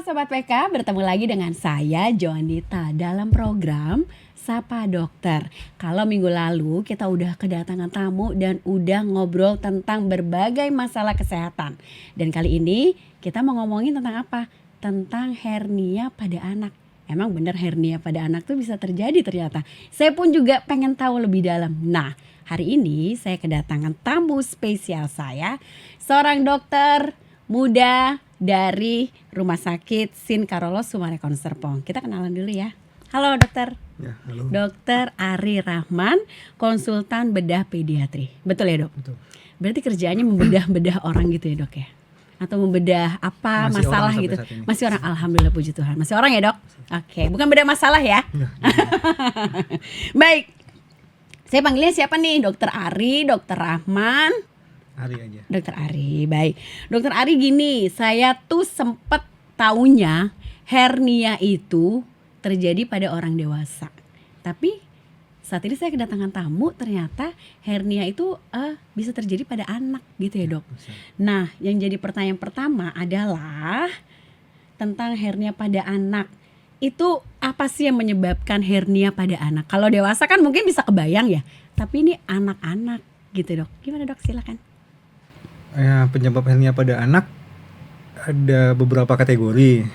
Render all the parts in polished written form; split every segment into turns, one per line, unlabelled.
Sobat PK, bertemu lagi dengan saya Jonita dalam program Sapa Dokter. Kalau minggu lalu kita udah kedatangan tamu dan udah ngobrol tentang berbagai masalah kesehatan. Dan kali ini kita mau ngomongin tentang apa? Tentang hernia pada anak. Emang bener hernia pada anak tuh bisa terjadi ternyata. Saya pun juga pengen tahu lebih dalam. Nah, hari ini saya kedatangan tamu spesial saya, seorang dokter muda dari Rumah Sakit Sin Carolus Sumarekon Serpong. Kita kenalan dulu ya. Halo dokter.
Ya, halo.
Dokter Ari Rahman, konsultan bedah pediatri. Betul ya dok?
Betul.
Berarti kerjaannya membedah-bedah orang gitu ya dok ya? Atau membedah apa
Masih
masalah
orang
gitu?
sampai saat ini.
Masih orang, alhamdulillah puji Tuhan. Masih orang ya dok? Oke, bukan bedah masalah ya?
Ya,
Baik, saya panggilnya siapa nih? Dokter Ari, dokter Rahman?
Hari aja.
Dokter Ari, baik. Dokter Ari gini, saya tuh sempet taunya hernia itu terjadi pada orang dewasa. Tapi saat ini saya kedatangan tamu, ternyata hernia itu bisa terjadi pada anak gitu ya dok.
Bisa.
Nah, yang jadi pertanyaan pertama adalah tentang hernia pada anak. Itu apa sih yang menyebabkan hernia pada anak? Kalau dewasa kan mungkin bisa kebayang ya, tapi ini anak-anak gitu dok. Gimana dok, silakan.
Ya, penyebab hernia pada anak ada beberapa kategori.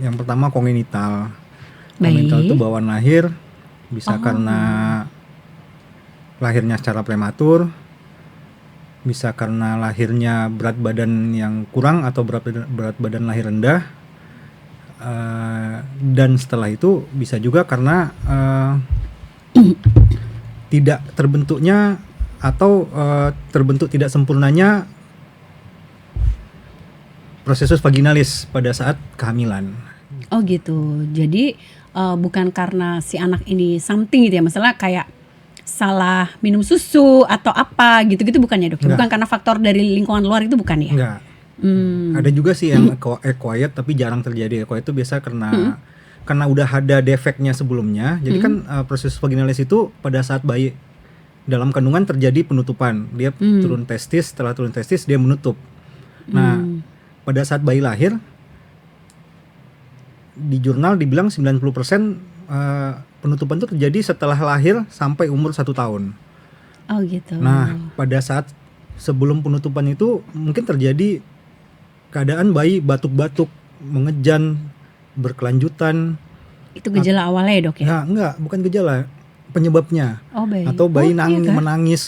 Yang pertama kongenital. Kongenital itu bawaan lahir, bisa karena lahirnya secara prematur, bisa karena lahirnya berat badan yang kurang atau berat badan lahir rendah, dan setelah itu bisa juga karena tidak terbentuknya atau terbentuk tidak sempurnanya prosesus vaginalis pada saat kehamilan.
Oh gitu. Jadi bukan karena si anak ini something gitu ya, masalah kayak salah minum susu atau apa gitu-gitu bukan ya dok?
Enggak.
Bukan karena faktor dari lingkungan luar itu bukan ya?
Enggak. Ada juga sih yang acquired tapi jarang terjadi. Acquired itu biasa karena udah ada defeknya sebelumnya. Jadi kan proses vaginalis itu pada saat bayi dalam kandungan terjadi penutupan. Dia turun testis, setelah turun testis dia menutup. Nah, pada saat bayi lahir di jurnal dibilang 90% penutupan itu terjadi setelah lahir sampai umur 1 tahun.
Oh gitu.
Nah, pada saat sebelum penutupan itu mungkin terjadi keadaan bayi batuk-batuk, mengejan, berkelanjutan.
Itu gejala awalnya ya dok ya?
Ya, enggak, bukan gejala, penyebabnya.
Oh baik.
Atau bayi
gitu.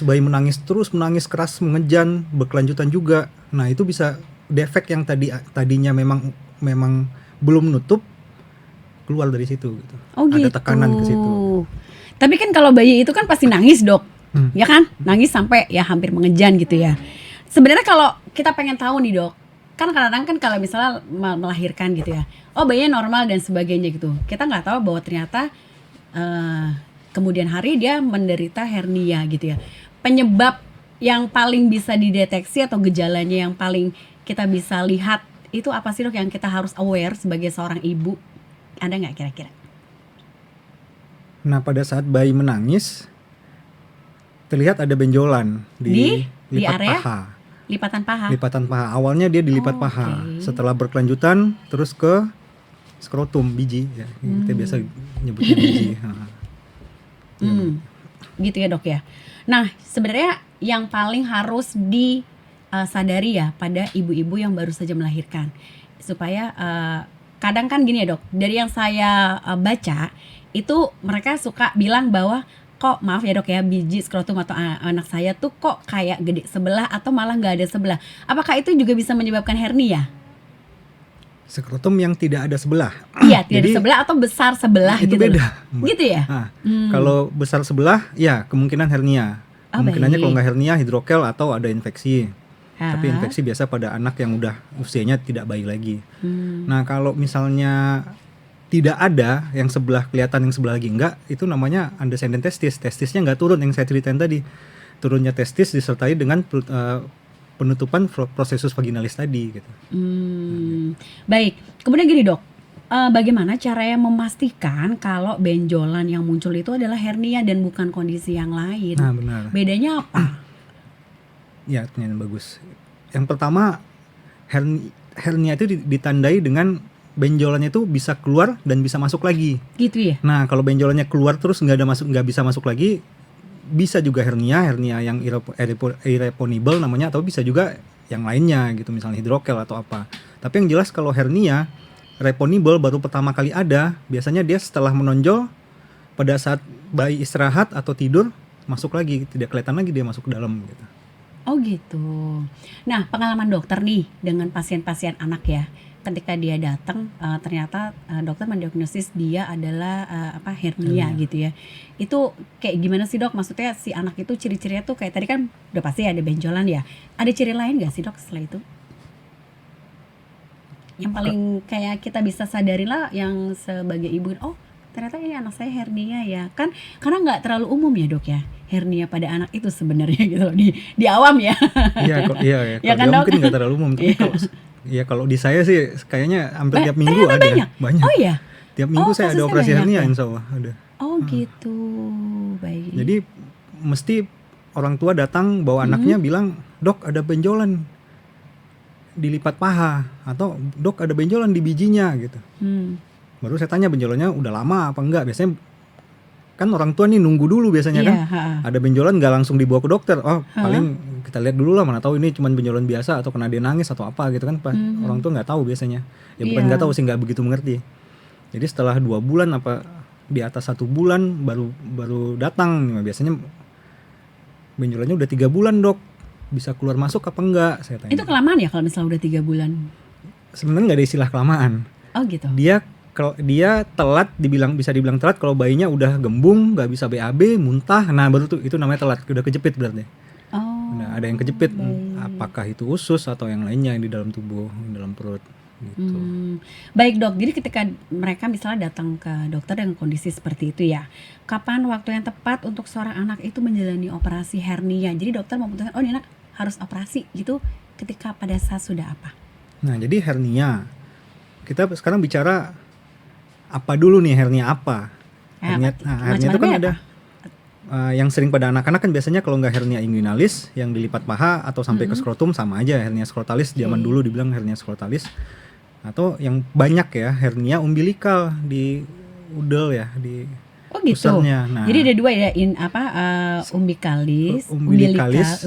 bayi menangis terus, menangis keras, mengejan, berkelanjutan juga. Nah, itu bisa defek yang tadinya memang belum nutup keluar dari situ gitu.
Oh gitu.
Ada tekanan ke situ.
Tapi kan kalau bayi itu kan pasti nangis dok, ya kan? Nangis sampai ya hampir mengejan gitu ya. Sebenarnya kalau kita pengen tahu nih dok, kan kadang-kadang kan kalau misalnya melahirkan gitu ya, oh bayinya normal dan sebagainya gitu. Kita nggak tahu bahwa ternyata kemudian hari dia menderita hernia gitu ya. Penyebab yang paling bisa dideteksi atau gejalanya yang paling kita bisa lihat itu apa sih dok yang kita harus aware sebagai seorang ibu? Ada nggak kira-kira?
Nah, pada saat bayi menangis terlihat ada benjolan di lipat
area?
paha.
Lipatan paha?
Lipatan paha. Awalnya dia dilipat paha.
Oke.
Setelah berkelanjutan terus ke skrotum, biji ya. Kita biasa nyebutnya biji.
Gitu ya dok ya. Nah sebenarnya yang paling harus disadari ya pada ibu-ibu yang baru saja melahirkan, supaya kadang kan gini ya dok, dari yang saya baca itu mereka suka bilang bahwa kok maaf ya dok ya, biji skrotum atau anak saya tuh kok kayak gede sebelah atau malah nggak ada sebelah. Apakah itu juga bisa menyebabkan hernia?
Skrotum yang tidak ada sebelah.
Iya, tidak ada
Jadi,
sebelah atau besar sebelah
itu
gitu
beda,
loh.
Mbak.
Gitu ya?
Nah, kalau besar sebelah, ya kemungkinan hernia. Kemungkinannya
baik.
kalau nggak hernia, hidrokel atau ada infeksi. Tapi
Ah.
infeksi biasa pada anak yang udah usianya tidak bayi lagi. Nah, kalau misalnya tidak ada yang sebelah kelihatan, yang sebelah lagi enggak, itu namanya undescended testis. Testisnya nggak turun, yang saya ceritain tadi. Turunnya testis disertai dengan penutupan prosesus vaginalis tadi gitu.
Baik, kemudian gini dok, bagaimana caranya memastikan kalau benjolan yang muncul itu adalah hernia dan bukan kondisi yang lain?
Nah, benar.
Bedanya apa?
Ya, pertanyaan bagus. Yang pertama, hernia itu ditandai dengan benjolannya itu bisa keluar dan bisa masuk lagi.
Gitu ya.
Nah, kalau benjolannya keluar terus nggak bisa masuk lagi, bisa juga hernia yang irreponibel namanya, atau bisa juga yang lainnya gitu, misalnya hidrokel atau apa. Tapi yang jelas kalau hernia reponibel baru pertama kali ada, biasanya dia setelah menonjol pada saat bayi istirahat atau tidur, masuk lagi, tidak kelihatan lagi dia masuk ke dalam gitu.
Oh gitu. Nah, pengalaman dokter nih dengan pasien-pasien anak ya, ketika dia datang ternyata dokter mendiagnosis dia adalah hernia gitu ya. Itu kayak gimana sih dok? Maksudnya si anak itu ciri-cirinya tuh kayak tadi kan udah pasti ada benjolan ya. Ada ciri lain gak sih dok setelah itu? Yang paling kayak kita bisa sadari lah yang sebagai ibu, oh ternyata ini anak saya hernia ya. Kan karena nggak terlalu umum ya dok ya, hernia pada anak itu sebenarnya gitu loh, di awam ya.
Iya,
Ya kan,
kalau dia
Dok?
mungkin nggak terlalu umum, tapi kalau di saya sih kayaknya hampir tiap minggu
ternyata
ada.
banyak. Oh iya.
Tiap minggu
Oh,
saya ada
kasusnya
operasi
banyak
hernia,
ya?
insya Allah ada.
Oh gitu. Baik.
Jadi mesti orang tua datang bawa anaknya bilang, dok ada benjolan di lipat paha, atau dok ada benjolan di bijinya gitu. Baru saya tanya benjolannya udah lama apa enggak. Biasanya kan orang tua nih nunggu dulu biasanya kan. Ada benjolan nggak langsung dibawa ke dokter. Oh paling kita lihat dulu lah, mana tahu ini cuma benjolan biasa atau kena dia nangis atau apa gitu kan. Orang tua nggak tahu biasanya. Ya bukan nggak tahu sih, nggak begitu mengerti. Jadi setelah 2 bulan apa di atas 1 bulan baru datang. Biasanya benjolannya udah 3 bulan dok, bisa keluar masuk apa enggak, saya tanya.
Itu kelamaan ya kalau misalnya udah 3 bulan?
Sebenarnya nggak ada istilah kelamaan.
Oh gitu.
Dia telat, bisa dibilang telat kalau bayinya udah gembung, nggak bisa BAB, muntah. Nah baru tuh itu namanya telat, udah kejepit berarti.
Oh.
Nah, ada yang kejepit, apakah itu usus atau yang lainnya yang di dalam tubuh, di dalam perut gitu.
Baik dok, jadi ketika mereka misalnya datang ke dokter dengan kondisi seperti itu ya, kapan waktu yang tepat untuk seorang anak itu menjalani operasi hernia? Jadi dokter memutuskan, oh ini anak harus operasi gitu, ketika pada saat sudah apa?
Nah jadi hernia, kita sekarang bicara apa dulu nih, hernia apa? Hernia itu kan ada yang sering pada anak-anak kan biasanya kalau nggak hernia inguinalis yang dilipat paha atau sampai ke skrotum, sama aja hernia skrotalis. Zaman dulu dibilang hernia skrotalis. Atau yang banyak ya hernia umbilikal di udel ya, di pusarnya. Nah,
jadi ada 2 ya, umbilikalis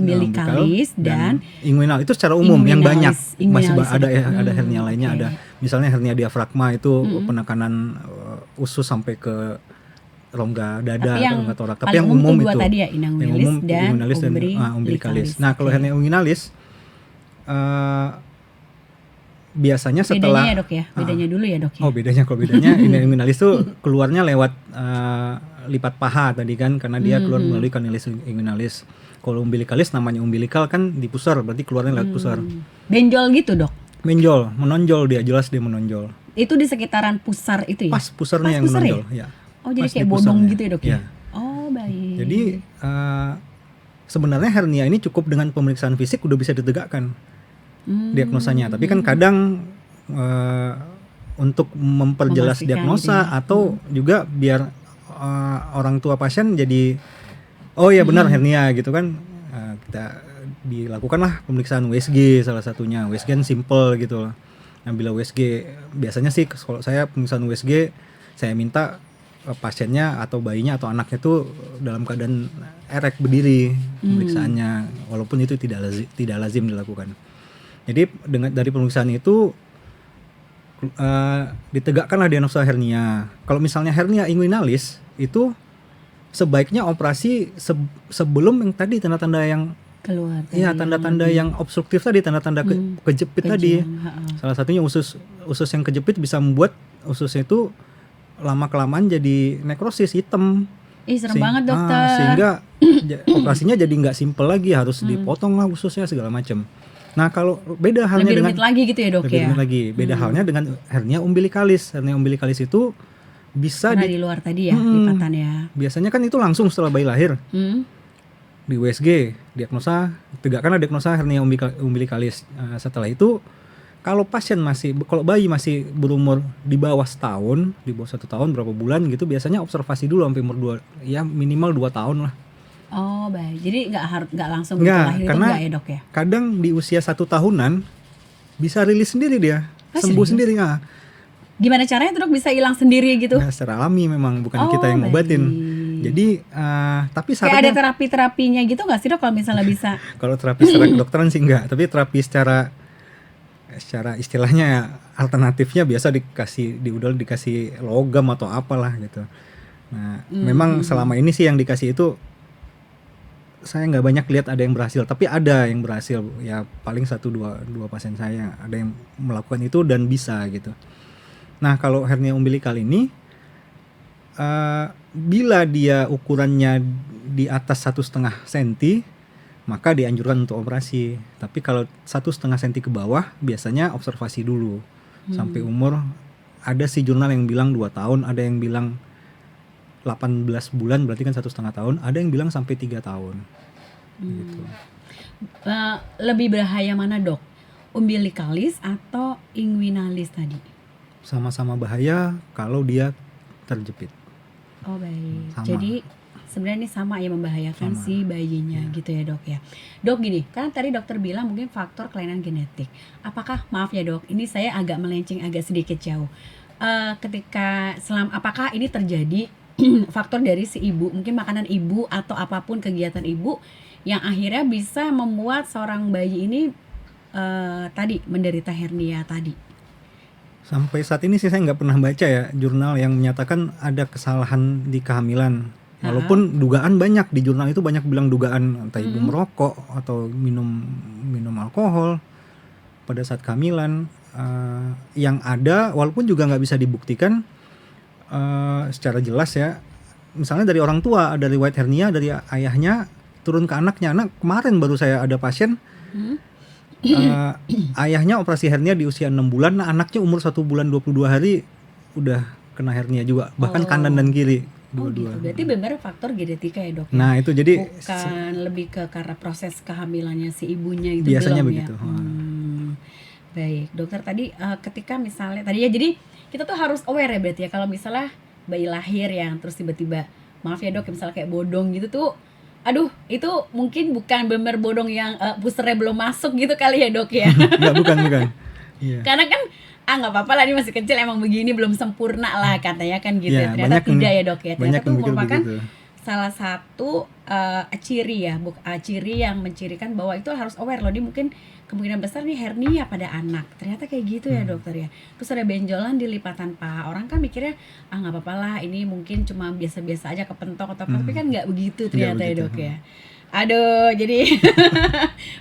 dan
inguinal. Itu secara umum yang banyak. Masih ada hernia lainnya, ada misalnya hernia diafragma itu penekanan usus sampai ke rongga dada atau rongga torak. Tapi yang umum itu
tadi ya, inguinalis dan umbilikalis.
Nah, kalau hernia inguinalis biasanya setelah
bedanya ya dok ya, bedanya dulu ya dok ya.
Oh kalau bedanya inguinalis tuh keluarnya lewat lipat paha tadi kan, karena dia keluar melalui kanalis inguinalis. Kalau umbilikalis namanya umbilikal kan di pusar, berarti keluarnya lewat pusar.
Benjol gitu dok?
Benjol, menonjol dia, jelas dia menonjol.
Itu di sekitaran pusar itu ya?
Pas pusarnya yang menonjol ya.
Oh jadi kayak bodong gitu ya dok ya? Oh baik.
Jadi sebenarnya hernia ini cukup dengan pemeriksaan fisik udah bisa ditegakkan diagnosanya, tapi kan kadang untuk memperjelas diagnosa atau juga biar orang tua pasien jadi oh ya benar hernia gitu kan, kita dilakukanlah pemeriksaan USG salah satunya. USG kan simple gitu loh. Nah bila USG biasanya sih kalau saya pemeriksaan USG saya minta pasiennya atau bayinya atau anaknya tuh dalam keadaan erek berdiri pemeriksaannya, walaupun itu tidak lazim dilakukan. Jadi dari pemeriksaan itu ditegakkanlah diagnosa hernia. Kalau misalnya hernia inguinalis itu sebaiknya operasi sebelum yang tadi tanda-tanda yang
keluar.
Iya, tanda-tanda yang obstruktif tadi, tanda-tanda kejepit tadi. Salah satunya usus yang kejepit bisa membuat ususnya itu lama-kelamaan jadi nekrosis hitam.
Serem banget dokter.
Sehingga operasinya jadi nggak simpel lagi, harus dipotong lah ususnya segala macam. Nah kalau beda halnya
lebih rumit lagi gitu ya dok ya.
Beda halnya dengan hernia umbilikalis. Hernia umbilikalis itu bisa
di luar tadi ya, lipatan ya.
Biasanya kan itu langsung setelah bayi lahir. Di USG diagnosa, tegakkanlah diagnosa hernia umbilikalis. Setelah itu kalau bayi masih berumur di bawah 1 tahun berapa bulan gitu, biasanya observasi dulu sampai umur 2, ya minimal 2 tahun lah.
Oh baik, jadi nggak langsung lahir itu nggak ya dok ya?
Kadang di usia 1 tahunan bisa rilis sendiri dia, sembuh sendiri.
Gimana caranya tuh dok bisa hilang sendiri gitu?
Nah, secara alami memang bukan
Oh,
kita yang ngobatin.
baik.
Jadi tapi
Kayak ada
syaratnya
terapi-terapinya gitu nggak sih dok kalau misalnya bisa?
kalau terapi secara kedokteran sih enggak, tapi terapi secara istilahnya alternatifnya biasa dikasih logam atau apalah gitu. Nah, memang selama ini sih yang dikasih itu saya nggak banyak lihat ada yang berhasil, tapi ada yang berhasil ya, paling 1-2 pasien saya ada yang melakukan itu dan bisa gitu. Nah, kalau hernia umbilikal ini bila dia ukurannya di atas 1,5 cm maka dianjurkan untuk operasi. Tapi kalau 1,5 cm ke bawah biasanya observasi dulu sampai umur, ada sih jurnal yang bilang 2 tahun, ada yang bilang 18 bulan berarti kan 1,5 tahun, ada yang bilang sampai 3 tahun. Gitu.
Lebih bahaya mana dok? Umbilikalis atau inguinalis tadi?
Sama-sama bahaya kalau dia terjepit.
Oh baik.
Sama.
Jadi sebenarnya ini sama ya, membahayakan
Sama.
si bayinya gitu ya dok ya. Dok gini, kan tadi dokter bilang mungkin faktor kelainan genetik. Apakah, maaf ya dok, ini saya agak melenceng agak sedikit jauh. Apakah ini terjadi faktor dari si ibu, mungkin makanan ibu atau apapun kegiatan ibu yang akhirnya bisa membuat seorang bayi ini tadi menderita hernia tadi?
Sampai saat ini sih saya nggak pernah baca ya jurnal yang menyatakan ada kesalahan di kehamilan. Walaupun dugaan banyak di jurnal itu, banyak bilang dugaan entah ibu merokok atau minum alkohol pada saat kehamilan. Yang ada, walaupun juga nggak bisa dibuktikan secara jelas ya. Misalnya dari orang tua ada riwayat hernia dari ayahnya turun ke anaknya. Anak kemarin baru saya ada pasien. Ayahnya operasi hernia di usia 6 bulan, nah anaknya umur 1 bulan 22 hari udah kena hernia juga, bahkan kanan dan kiri dua-dua.
Gitu. Berarti benar faktor genetika ya dok?
Nah itu jadi
bukan lebih ke karena proses kehamilannya si ibunya itu
biasanya
belum
begitu.
Ya? Baik dokter, tadi ketika misalnya tadi ya, jadi kita tuh harus aware ya berarti ya kalau misalnya bayi lahir yang terus tiba-tiba, maaf ya dok, misalnya kayak bodong gitu tuh, aduh itu mungkin bukan bener bodong yang pusernya belum masuk gitu kali ya dok ya.
Enggak, bukan. Iya.
Karena kan nggak apa-apa lah, ini masih kecil, emang begini belum sempurna lah katanya kan gitu
Iya,
ya. Ternyata tidak ya dok ya.
banyak
Ternyata itu
yang mikir
merupakan
begitu.
salah satu ciri ya, ciri yang mencirikan bahwa itu harus aware loh, dia mungkin kemungkinan besar nih hernia pada anak. Ternyata kayak gitu ya dokter ya. Terus ada benjolan di lipatan paha. Orang kan mikirnya nggak apa-apa lah, ini mungkin cuma biasa-biasa aja kepentok atau apa, tapi kan nggak begitu ternyata ya dok ya. Aduh, jadi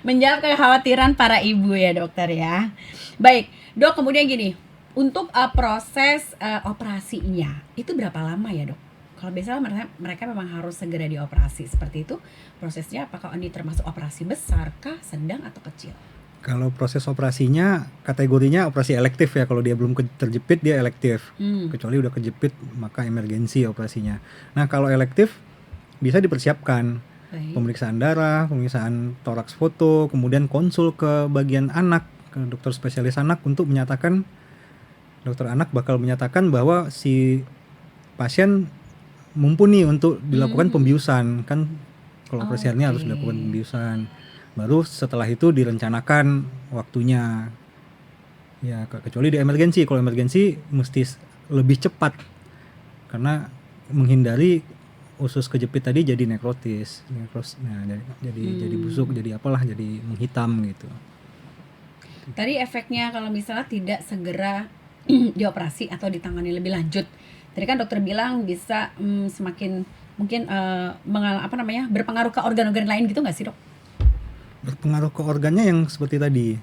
menjawab kekhawatiran para ibu ya dokter ya. Baik dok, kemudian gini, untuk proses operasinya itu berapa lama ya dok? Kalau biasanya mereka memang harus segera dioperasi seperti itu, prosesnya apakah ini termasuk operasi besar kah, sedang atau kecil?
Kalau proses operasinya kategorinya operasi elektif ya, kalau dia belum terjepit dia elektif. Kecuali udah kejepit maka emergensi operasinya. Nah kalau elektif bisa dipersiapkan.
Baik.
Pemeriksaan darah, pemeriksaan toraks foto, kemudian konsul ke bagian anak, ke dokter spesialis anak untuk menyatakan, dokter anak bakal menyatakan bahwa si pasien mumpuni untuk dilakukan pembiusan. Kan kalau operasi hernia harus dilakukan pembiusan. Baru setelah itu direncanakan waktunya. Ya kecuali di emergensi. Kalau emergensi mesti lebih cepat karena menghindari usus kejepit tadi jadi nekrotis. Nah, jadi busuk, jadi apalah, jadi menghitam gitu.
Tadi efeknya kalau misalnya tidak segera dioperasi atau ditangani lebih lanjut, tadi kan dokter bilang bisa semakin mungkin berpengaruh ke organ-organ lain gitu nggak sih dok?
Berpengaruh ke organnya yang seperti tadi,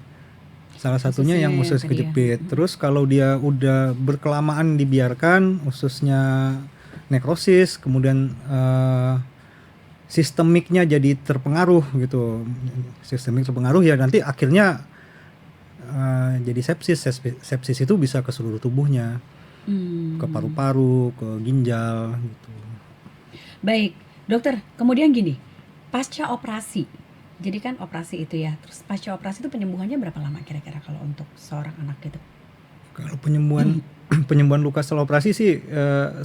salah satunya yang usus kejepit. Terus kalau dia udah berkelamaan dibiarkan, ususnya nekrosis, kemudian sistemiknya jadi terpengaruh gitu, sistemik terpengaruh ya nanti akhirnya jadi sepsis itu bisa ke seluruh tubuhnya, ke paru-paru, ke ginjal gitu.
Baik dokter, kemudian gini, pasca operasi, jadi kan operasi itu ya, terus pasca operasi itu penyembuhannya berapa lama kira-kira kalau untuk seorang anak gitu?
Kalau penyembuhan luka setelah operasi sih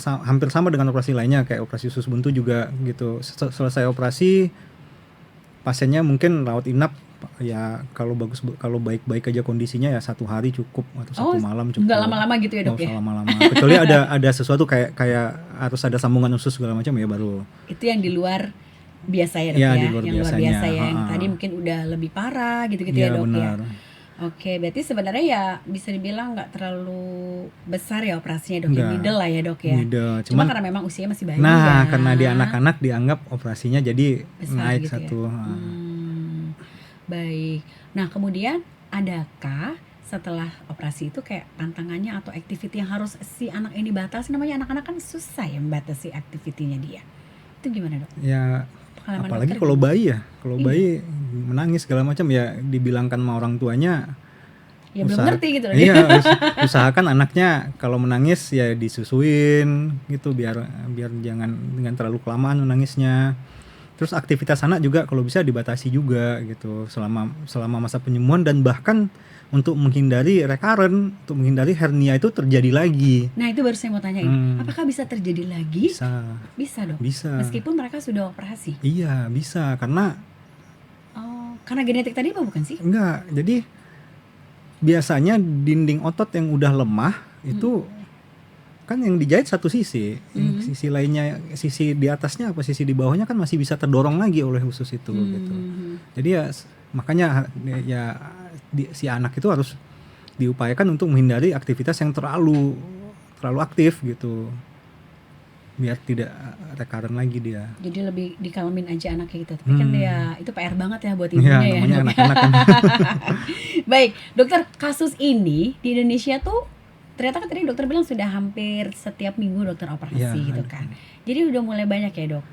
hampir sama dengan operasi lainnya, kayak operasi usus buntu juga gitu. Selesai operasi pasiennya mungkin rawat inap ya, kalau baik-baik aja kondisinya ya 1 hari cukup atau 1 malam cukup.
Nggak lama-lama gitu ya, Dok,
Nggak usah
ya?
lama-lama. Kecuali ada sesuatu kayak harus ada sambungan usus segala macam ya baru.
Itu yang di luar biasa ya, Dok,
Ya,
ya?
di luar
Yang luar
biasanya,
biasa ya, yang
ha-ha.
tadi mungkin udah lebih parah gitu-gitu ya,
Iya,
Dok, ya?
benar.
Oke, berarti sebenarnya ya bisa dibilang nggak terlalu besar ya operasinya, Dok, ya?
Enggak.
Middle lah ya, Dok, ya?
Middle.
Cuma
Cuman
karena memang usianya masih bayi
nah,
ya.
karena dia anak-anak dianggap operasinya jadi
Besar
naik
gitu ya.
satu.
Baik. Nah, kemudian adakah setelah operasi itu kayak tantangannya atau activity yang harus si anak ini batasi? Namanya anak-anak kan susah ya membatasi activity-nya dia. Itu gimana, Dok?
Ya,
Pengalaman
apalagi
dokter
kalau
gimana?
bayi ya. Kalau
Iya.
bayi menangis segala macam ya dibilangkan sama orang tuanya.
Ya belum ngerti gitu loh.
Iya, usahakan anaknya kalau menangis ya disusuin gitu biar jangan dengan terlalu kelamaan menangisnya. Terus aktivitas anak juga kalau bisa dibatasi juga gitu selama masa penyembuhan, dan bahkan untuk menghindari recurrent, untuk menghindari hernia itu terjadi lagi.
Nah, itu baru saya mau tanyain. Apakah bisa terjadi lagi?
Bisa.
Bisa, Dok.
Bisa.
Meskipun mereka sudah operasi.
Iya, bisa karena
Karena genetik tadi apa bukan sih?
enggak. Jadi biasanya dinding otot yang udah lemah itu kan yang dijahit satu sisi, yang sisi lainnya, sisi di atasnya apa sisi di bawahnya kan masih bisa terdorong lagi oleh usus itu gitu. Jadi ya makanya ya si anak itu harus diupayakan untuk menghindari aktivitas yang terlalu aktif gitu, biar tidak recurrent lagi dia.
Jadi lebih dikalmin aja anaknya gitu. Tapi kan ya itu PR banget ya buat
Ya,
ibunya ya.
namanya
Dok.
anak-anak kan.
Baik, dokter, kasus ini di Indonesia tuh ternyata kan tadi dokter bilang sudah hampir setiap minggu dokter operasi
Ya,
gitu kan. Jadi udah mulai banyak ya, Dok.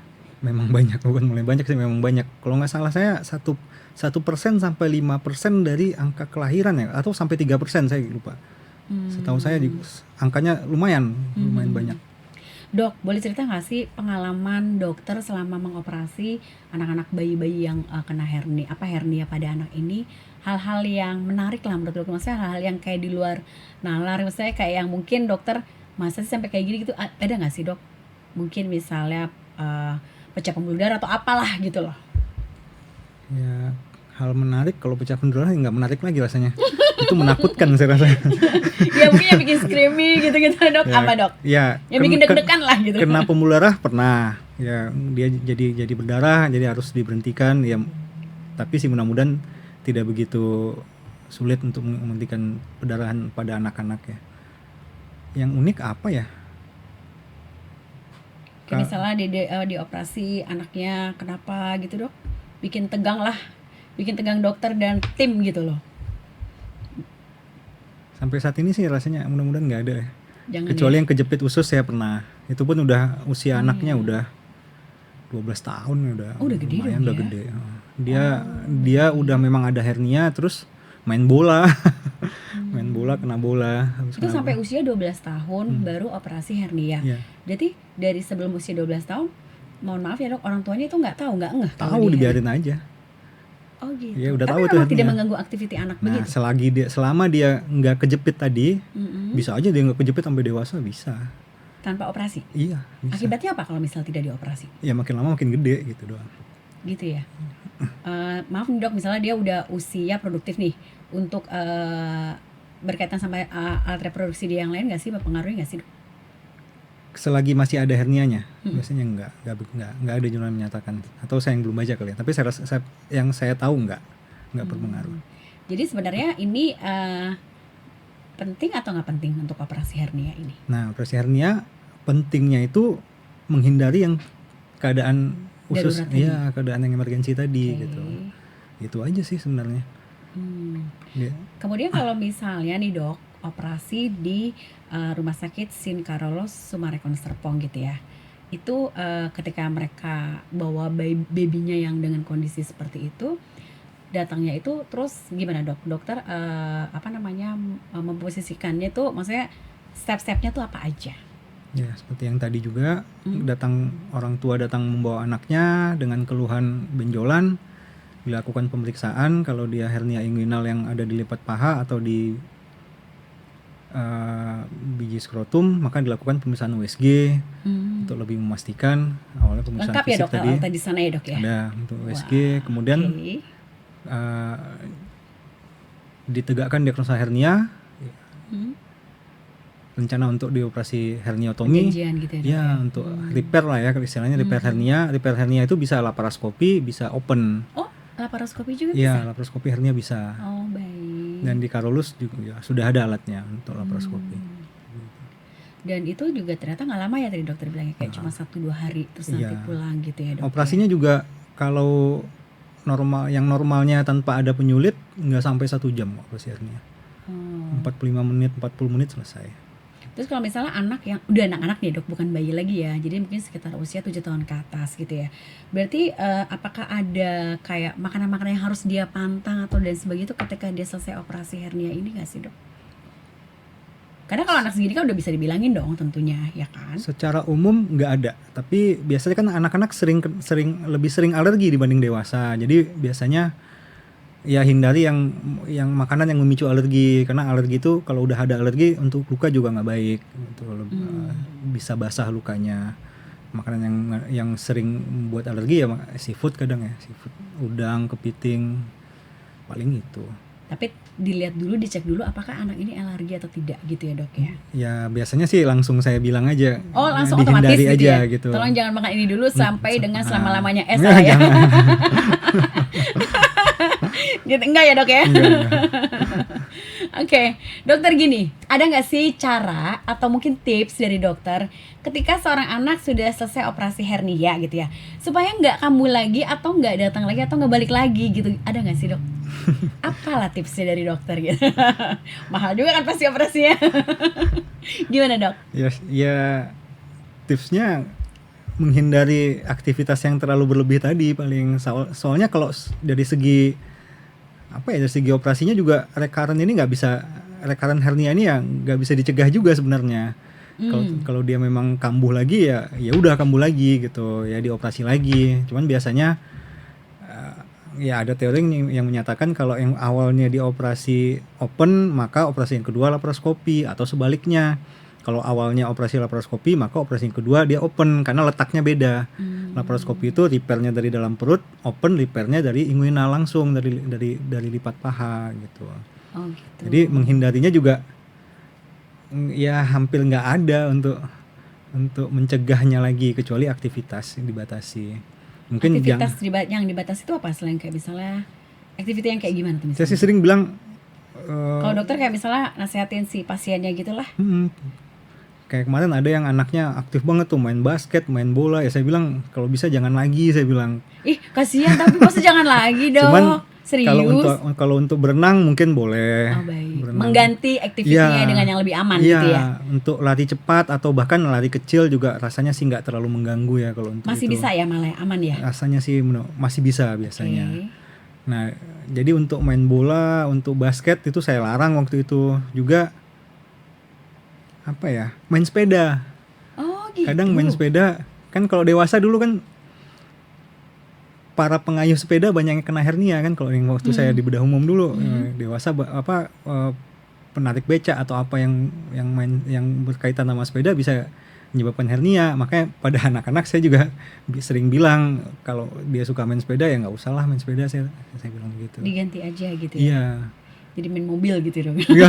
Memang banyak, bukan mulai banyak sih, memang banyak. Kalau nggak salah saya 1% sampai 5% dari angka kelahiran ya, atau sampai 3% saya lupa. Setahu saya angkanya lumayan banyak.
Dok, boleh cerita nggak sih pengalaman dokter selama mengoperasi anak-anak bayi-bayi yang kena hernia pada anak ini? Hal-hal yang menarik lah menurut dokter, maksudnya hal-hal yang kayak di luar nalar, maksudnya kayak yang mungkin dokter masa sih sampai kayak gini gitu, ada nggak sih, Dok? Mungkin misalnya pecah pembuluh darah atau apalah gitu loh.
Ya, hal menarik kalau pecah pembuluh darah nggak menarik lagi rasanya. Itu menakutkan saya rasa.
Ya mungkin yang bikin screaming gitu-gitu, Dok. Apa, Dok?
Ya,
Yang bikin deg-degan lah gitu.
kena pembuluh darah pernah. Ya, dia jadi berdarah, jadi harus diberhentikan ya. Tapi sih mudah-mudahan tidak begitu sulit untuk menghentikan perdarahan pada anak-anak ya. Yang unik apa ya?
Kayak misalnya di operasi anaknya kenapa gitu, Dok? Bikin tegang dokter dan tim gitu loh.
Sampai saat ini sih rasanya mudah-mudahan nggak ada ya.
Jangan
Kecuali
ya.
yang kejepit usus saya pernah. Itu pun udah usia anaknya udah 12 tahun udah.
Udah gede
lumayan,
dong
udah
ya.
gede. Dia udah memang ada hernia, terus main bola. Main bola, kena bola.
Itu sampai usia 12 tahun baru operasi hernia.
Iya.
Jadi dari sebelum usia 12 tahun, mohon maaf ya, Dok, orang tuanya itu nggak ngeh kalau
Tahu
dia
dibiarin aja.
Oh gitu.
Ya, udah
Tapi
tahu itu
memang tidak
hernia.
mengganggu aktiviti anak
Nah,
begitu.
selama dia nggak kejepit tadi, bisa aja dia nggak kejepit sampai dewasa bisa.
Tanpa operasi.
Iya, bisa.
Akibatnya apa kalau misal tidak dioperasi?
Ya makin lama makin gede gitu doang.
Gitu ya. Maaf nih, Dok, misalnya dia udah usia produktif nih untuk berkaitan sama alat reproduksi dia yang lain nggak sih, berpengaruhnya nggak sih, Dok?
Selagi masih ada hernianya, biasanya nggak ada jurnal menyatakan, atau saya yang belum baca kali ya. Tapi yang saya tahu nggak berpengaruh.
Jadi sebenarnya ini penting atau nggak penting untuk operasi hernia ini?
Nah, operasi hernia pentingnya itu menghindari yang keadaan usus,
Darurat tadi.
iya, keadaan yang emergensi tadi
Oke.
gitu. Itu aja sih sebenarnya. Ya.
Kemudian kalau misalnya nih, Dok, operasi di Rumah Sakit Sin Carlos Sumarekon Serpong gitu ya, itu ketika mereka bawa babynya yang dengan kondisi seperti itu, datangnya itu terus gimana, Dok? Dokter memposisikannya tuh, maksudnya step-stepnya tuh apa aja?
Ya, seperti yang tadi juga, orang tua datang membawa anaknya dengan keluhan benjolan, dilakukan pemeriksaan. Kalau dia hernia inguinal yang ada di lipat paha atau di biji di skrotum, maka dilakukan pemeriksaan USG untuk lebih memastikan. Awalnya pemeriksaan
Lengkap ya
fisik
dok,
tadi
alat di sana ya dok ya.
ada untuk USG,
Wah,
kemudian
oke.
ditegakkan diagnosa hernia,
Hmm.
rencana untuk dioperasi herniotomi.
Perjanjian gitu ya dok
Ya, untuk repair lah ya istilahnya, repair hernia. Repair hernia itu bisa laparoskopi, bisa open.
Oh, laparoskopi juga
Ya,
bisa.
laparoskopi hernia bisa.
Oh baik.
Dan di Karolus juga ya, sudah ada alatnya untuk laparoskopi.
Dan itu juga ternyata nggak lama ya tadi dokter bilangnya, kayak cuma 1-2 hari terus nanti
Iya.
pulang gitu ya dok.
Operasinya juga kalau normalnya tanpa ada penyulit nggak sampai 1 jam operasi hernia.
Oh.
45 menit, 40 menit selesai.
Terus kalau misalnya anak yang udah anak-anak nih dok, bukan bayi lagi ya, jadi mungkin sekitar usia 7 tahun ke atas gitu ya. Berarti apakah ada kayak makanan-makanan yang harus dia pantang atau dan sebagainya itu ketika dia selesai operasi hernia ini nggak sih dok? Karena kalau anak segini kan udah bisa dibilangin dong tentunya ya kan.
Secara umum nggak ada, tapi biasanya kan anak-anak lebih sering alergi dibanding dewasa. Jadi biasanya ya hindari yang makanan yang memicu alergi, karena alergi itu kalau udah ada alergi untuk luka juga nggak baik. Bisa basah lukanya. Makanan yang sering membuat alergi ya seafood kadang ya, seafood, udang, kepiting, paling itu.
Tapi dilihat dulu, dicek dulu apakah anak ini alergi atau tidak gitu ya dok ya.
Ya biasanya sih langsung saya bilang aja.
Oh langsung otomatis
dihindari
gitu
aja
ya.
gitu.
Tolong jangan makan ini dulu sampai dengan selama-lamanya
Enggak,
ya.
jangan.
Gitu enggak ya dok ya?
Enggak.
Oke, dokter gini, ada nggak sih cara atau mungkin tips dari dokter ketika seorang anak sudah selesai operasi hernia gitu ya, supaya nggak kambuh lagi atau nggak datang lagi atau nggak balik lagi gitu, ada nggak sih dok? Apalah tipsnya dari dokter gitu? Mahal juga kan pasti operasinya. Gimana dok?
Ya tipsnya menghindari aktivitas yang terlalu berlebih tadi paling. Soalnya kalau dari segi dari segi operasinya juga recurrent hernia ini ya nggak bisa dicegah juga sebenarnya. Kalau dia memang kambuh lagi ya udah kambuh lagi gitu ya, dioperasi lagi. Cuman biasanya ya ada teori yang menyatakan kalau yang awalnya dioperasi open maka operasi yang kedua laparoskopi, atau sebaliknya. Kalau awalnya operasi laparoskopi maka operasi yang kedua dia open karena letaknya beda. Laparoskopi itu repairnya dari dalam perut, open repairnya dari inguinal langsung dari lipat paha gitu.
Oh gitu.
Jadi menghindarinya juga ya hampir nggak ada untuk mencegahnya lagi, kecuali aktivitas yang dibatasi. Mungkin
aktivitas yang dibatasi itu apa selain kayak misalnya aktivitas yang kayak gimana tuh misalnya?
saya sih sering bilang
Kalau dokter kayak misalnya nasehatin si pasiennya gitulah.
Kayak kemarin ada yang anaknya aktif banget tuh main basket, main bola, ya saya bilang kalau bisa jangan lagi, saya bilang.
Ih kasihan, tapi masa jangan lagi dok.
Cuman
serius.
Kalau untuk berenang mungkin boleh.
Oh baik.
Berenang.
Mengganti aktivitasnya dengan yang lebih aman gitu ya.
Untuk lari cepat atau bahkan lari kecil juga rasanya sih nggak terlalu mengganggu ya kalau untuk
masih
itu.
bisa ya malah aman ya.
Rasanya sih masih bisa biasanya.
Okay.
Nah jadi untuk main bola, untuk basket itu saya larang waktu itu juga. Main sepeda.
Oh gitu.
Kadang main sepeda kan, kalau dewasa dulu kan para pengayuh sepeda banyak yang kena hernia kan, kalau yang waktu saya di bedah umum dulu. Dewasa penarik beca atau apa yang berkaitan sama sepeda bisa menyebabkan hernia. Makanya pada anak-anak saya juga sering bilang kalau dia suka main sepeda ya nggak usah lah main sepeda, saya bilang gitu.
Diganti aja gitu ya.
Iya.
Jadi main mobil gitu dong.
Iya.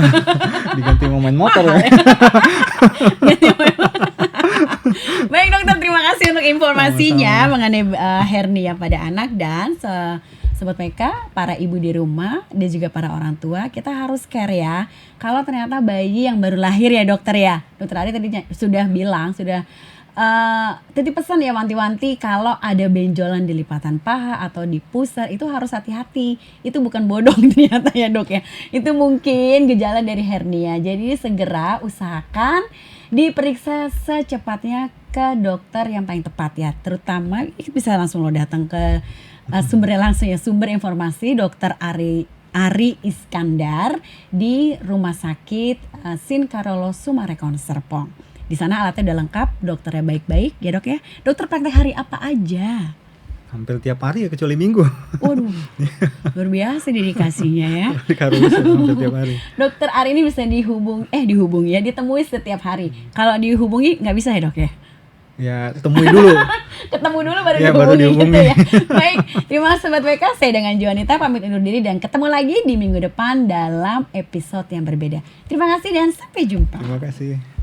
Diganti mau main motor ya.
Baik dokter, terima kasih untuk informasinya mengenai hernia pada anak. Dan Sobat PK, para ibu di rumah dan juga para orang tua, kita harus care ya. Kalau ternyata bayi yang baru lahir ya dokter ya, dokter Ari tadi sudah bilang, sudah titip pesan ya, wanti-wanti kalau ada benjolan di lipatan paha atau di pusar itu harus hati-hati. Itu bukan bodong ternyata ya dok ya, itu mungkin gejala dari hernia. Jadi segera usahakan diperiksa secepatnya ke dokter yang paling tepat ya. Terutama bisa langsung lo datang ke sumbernya langsung ya, sumber informasi Dokter Ari Iskandar di Rumah Sakit Sin Carolus Sumarekon Serpong. Di sana alatnya udah lengkap, dokternya baik-baik ya dok ya. Dokter praktek hari apa aja?
Hampir tiap hari ya kecuali Minggu.
Waduh, luar biasa dedikasinya ya.
Harus hampir tiap hari.
Dokter Ari ini bisa dihubungi ya, ditemui setiap hari. Kalau dihubungi nggak bisa ya dok ya?
Ya temui dulu.
Ketemu dulu baru
Ya,
dihubungi,
baru dihubungi.
gitu ya. Baik, terima kasih Sobat WK, saya dengan Joanita pamit undur diri dan ketemu lagi di minggu depan dalam episode yang berbeda. Terima kasih dan sampai jumpa.
Terima kasih.